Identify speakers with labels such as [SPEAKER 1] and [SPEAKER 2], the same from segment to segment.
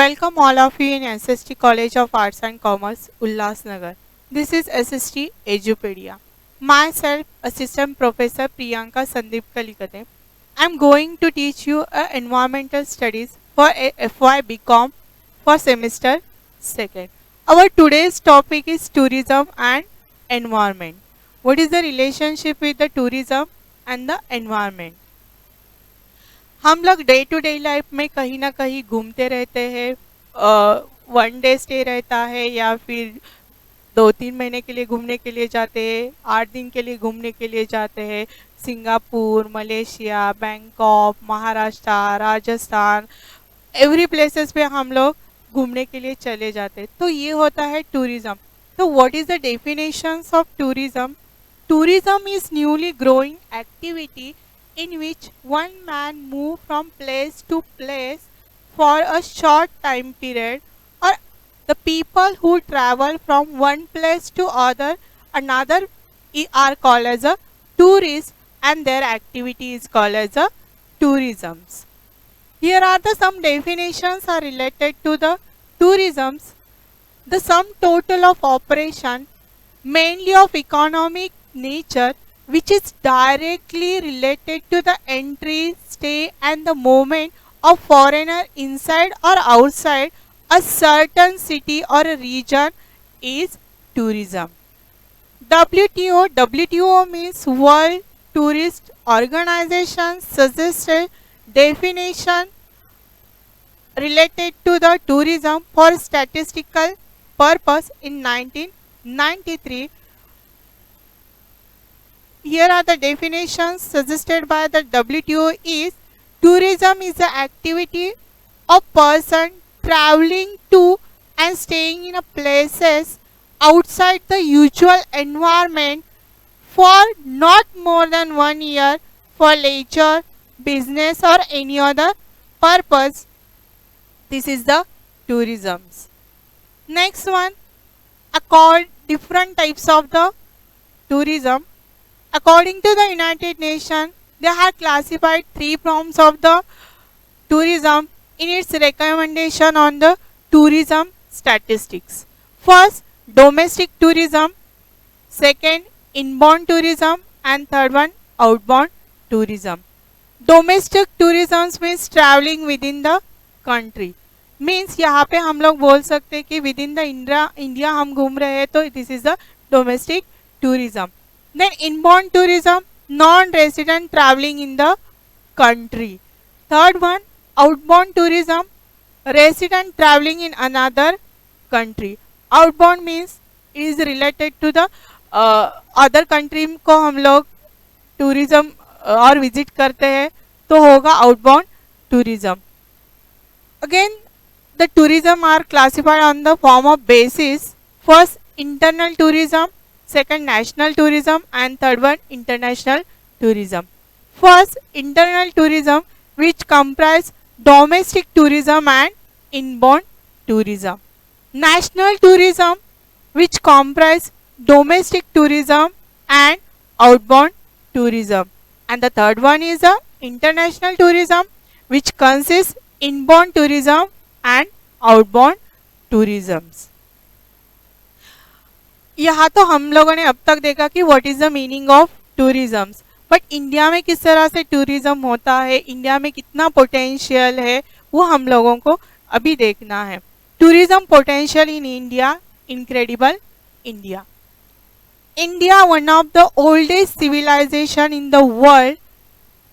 [SPEAKER 1] Welcome all of you in SST College of Arts and Commerce, Ulhasnagar. This is SST Edupedia. Myself, Assistant Professor Priyanka Sandeep Kalikate. I am going to teach you Environmental Studies for FY BCom for semester 2nd. Our today's topic is tourism and environment. What is the relationship with the tourism and the environment? हम लोग day to day life में कहीं ना कहीं घूमते रहते हैं. One day stay रहता है या फिर 2-3 महीने के लिए घूमने के लिए जाते हैं, 8 दिन के लिए घूमने के लिए जाते हैं. Singapore, Malaysia, Bangkok, Maharashtra, Rajasthan, every places पे हम लोग घूमने के लिए चले जाते हैं. तो ये होता है टूरिज्म. तो what is the definitions of tourism? Tourism is newly growing activity in which one man move from place to place for a short time period, or the people who travel from one place to another are called as a tourist, and their activity is called as a tourisms. Here are the some definitions are related to the tourisms. The sum total of operation mainly of economic nature which is directly related to the entry, stay and the movement of foreigner inside or outside a certain city or a region is tourism. WTO means World Tourist Organization suggested definition related to the tourism for statistical purpose in 1993. Here are the definitions suggested by the WTO is tourism is the activity of person traveling to and staying in a places outside the usual environment for not more than 1 year for leisure, business or any other purpose. This is the tourisms. Next one, called different types of the tourism. According to the United Nations, they have classified 3 forms of the tourism in its recommendation on the tourism statistics. First, domestic tourism. Second, inbound tourism. And third one, outbound tourism. Domestic tourism means traveling within the country. Means यहाँ पे हम लोग बोल सकते हैं कि within the India हम घूम रहे हैं, तो this is the domestic tourism. Then inbound tourism, non-resident traveling in the country. Third one, outbound tourism, resident traveling in another country. Outbound means is related to the other country को हम लोग tourism और visit करते हैं, तो होगा outbound tourism. Again, the tourism are classified on the form of basis. First, internal tourism. Second, national tourism, and third one, international tourism. First, internal tourism, which comprise domestic tourism and inbound tourism. National tourism, which comprise domestic tourism and outbound tourism. And the third one is the international tourism, which consists inbound tourism and outbound tourisms. यहाँ तो हम लोगों ने अब तक देखा कि what is the meaning of tourism, but India में किस तरह से टूरिज्म होता है, इंडिया में कितना पोटेंशियल है, वो हम लोगों को अभी देखना है. Tourism potential in India, incredible India. India one of the oldest civilisation in the world.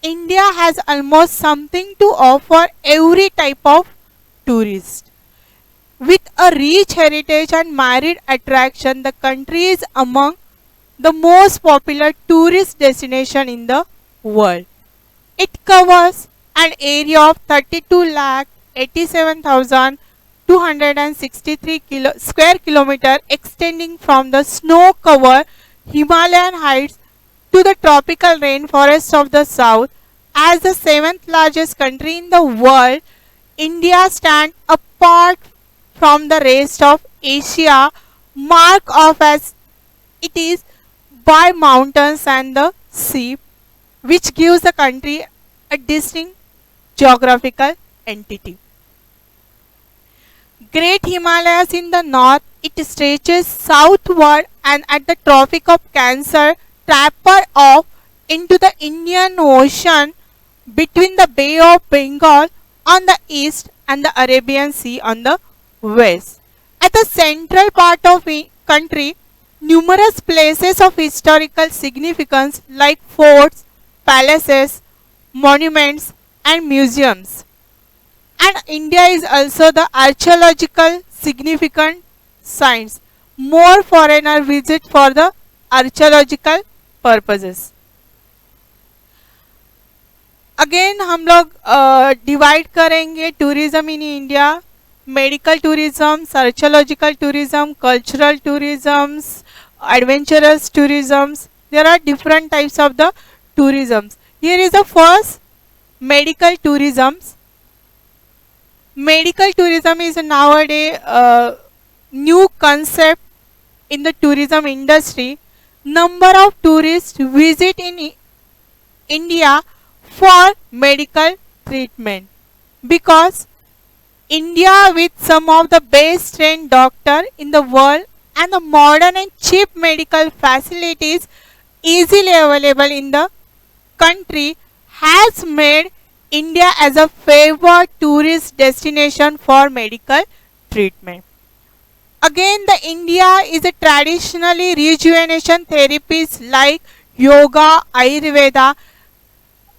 [SPEAKER 1] India has almost something to offer every type of tourist. With a rich heritage and married attraction, the country is among the most popular tourist destination in the world. It covers an area of 32,87,263 square kilometer, extending from the snow-covered Himalayan heights to the tropical rainforests of the south. As the 7th largest country in the world, India stands apart from the rest of Asia, marked off as it is by mountains and the sea, which gives the country a distinct geographical entity. Great Himalayas in the north, it stretches southward and at the Tropic of Cancer taper off into the Indian Ocean between the Bay of Bengal on the east and the Arabian Sea on the west. At the central part of the country, numerous places of historical significance like forts, palaces, monuments and museums. And India is also the archaeological significant sites. More foreigner visit for the archaeological purposes. Again हम लोग divide करेंगे tourism in India, medical tourism, archaeological tourism, cultural tourism, adventurous tourisms. There are different types of the tourisms. Here is the first medical tourisms. Medical tourism is nowadays a new concept in the tourism industry. Number of tourists visit in India for medical treatment because India with some of the best trained doctor in the world and the modern and cheap medical facilities easily available in the country has made India as a favored tourist destination for medical treatment. Again, the India is a traditionally rejuvenation therapies like yoga, Ayurveda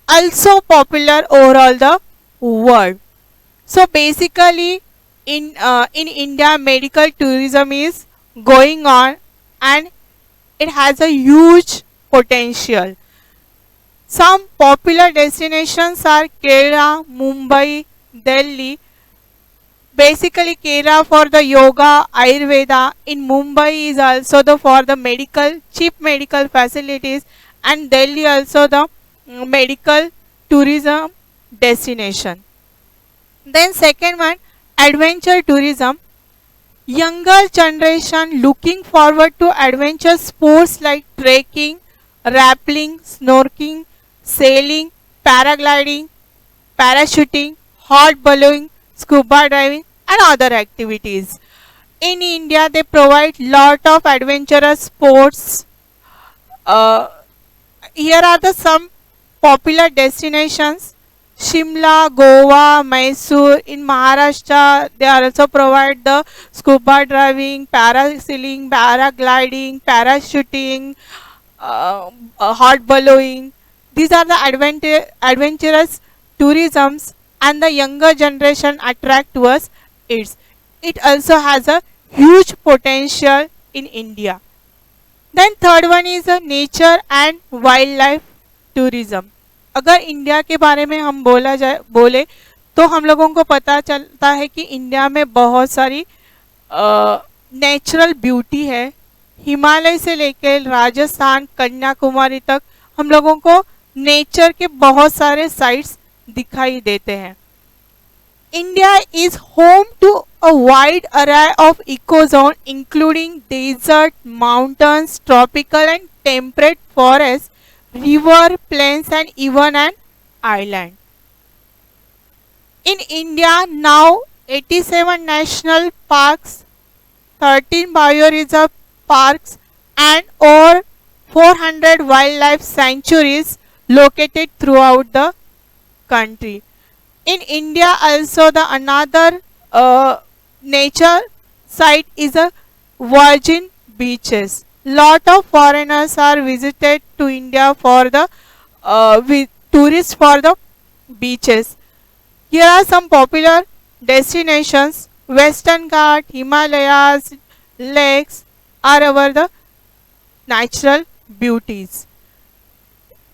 [SPEAKER 1] also popular overall the world. So basically in India medical tourism is going on and it has a huge potential. Some popular destinations are Kerala, Mumbai, Delhi. Basically Kerala for the yoga, Ayurveda. In Mumbai is also the for the medical, cheap medical facilities, and Delhi also the medical tourism destination. Then second one, adventure tourism. Younger generation looking forward to adventure sports like trekking, rappelling, snorkeling, sailing, paragliding, parachuting, hot ballooning, scuba diving and other activities. In India they provide lot of adventurous sports. Here are the some popular destinations: Shimla, Goa, Mysore. In Maharashtra they also provide the scuba diving, parasailing, paragliding, parachuting, hot ballooning. These are the adventurous tourisms and the younger generation attract towards it. It also has a huge potential in India. Then third one is nature and wildlife tourism. अगर India के बारे में हम बोले तो हम लोगों को पता चलता है कि इंडिया में बहुत सारी नेचुरल ब्यूटी है. हिमालय से लेकर राजस्थान, कन्याकुमारी तक हम लोगों को नेचर के बहुत सारे साइट्स दिखाई देते हैं. India is home to a wide array of ecozone including desert, mountains, tropical and temperate forest, river, plains and even an island. In India now 87 national parks, 13 bioreserve parks and over 400 wildlife sanctuaries located throughout the country. In India also the another nature site is a virgin beaches. Lot of foreigners are visited to India for the tourists for the beaches. Here are some popular destinations: Western Ghat, Himalayas, lakes are our the natural beauties.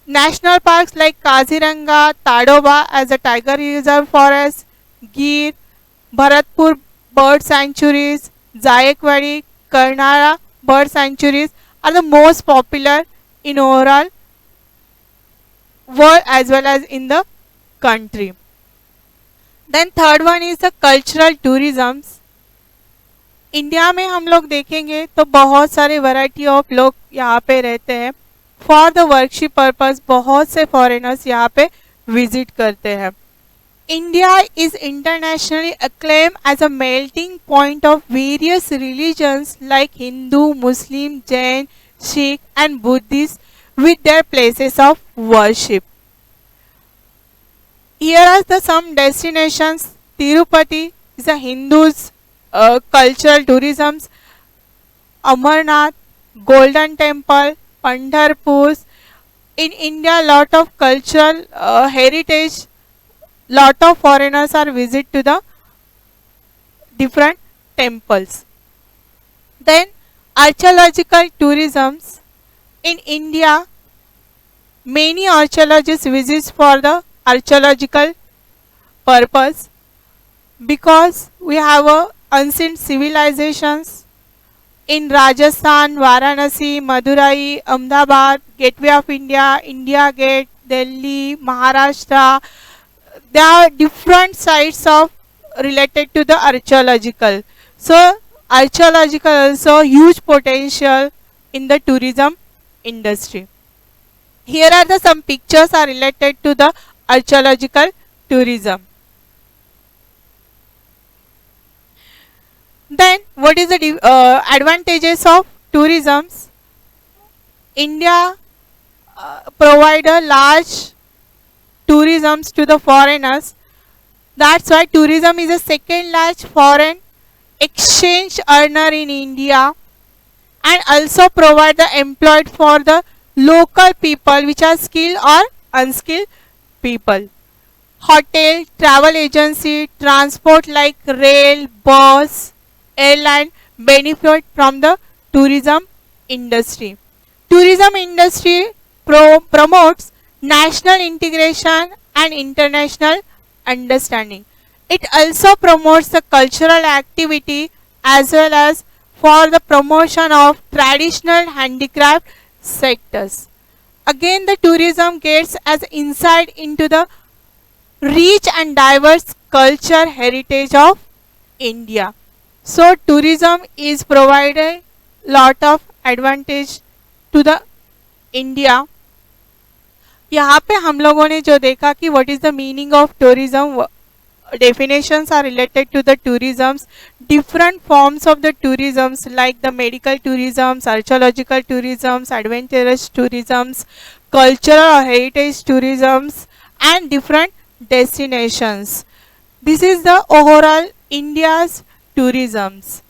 [SPEAKER 1] National parks like Kaziranga, Tadoba as a tiger reserve forest, Gir, Bharatpur bird sanctuaries, Jayakwadi, Karnala bird sanctuaries are the most popular in overall world as well as in the country. Then third one is the cultural tourism. India में हम लोग देखेंगे तो बहुत सारे variety of लोग यहाँ पे रहते हैं. फॉर द वर्कशिप पर्पस बहुत से फॉरेनर्स यहाँ पे विजिट करते हैं. India is internationally acclaimed as a melting point of various religions like Hindu, Muslim, Jain, Sikh and Buddhist with their places of worship. Here are the some destinations. Tirupati is a Hindus cultural tourism. Amarnath, Golden Temple, Pandharpur. In India, lot of cultural heritage. Lot of foreigners are visit to the different temples. Then archaeological tourisms in India. Many archaeologists visit for the archaeological purpose because we have a ancient civilizations in Rajasthan, Varanasi, Madurai, Ahmedabad, Gateway of India, India Gate, Delhi, Maharashtra. There are different sites of related to the archaeological. So archaeological also huge potential in the tourism industry. Here are the some pictures are related to the archaeological tourism. Then what is the advantages of tourism? India provide a large tourism to the foreigners. That's why tourism is a second large foreign exchange earner in India and also provide the employed for the local people which are skilled or unskilled people. Hotel, travel agency, transport like rail, bus, airline benefit from the tourism industry. Tourism industry promotes national integration and international understanding. It also promotes the cultural activity as well as for the promotion of traditional handicraft sectors. Again, the tourism gets as insight into the rich and diverse culture heritage of India. So tourism is provided lot of advantage to the India. यहाँ पे हम लोगों ने जो देखा कि what is the meaning of tourism, definitions are related to the tourisms, different forms of the tourisms like the medical tourisms, archaeological tourisms, adventurous tourisms, cultural or heritage tourisms and different destinations. This is the overall India's tourisms.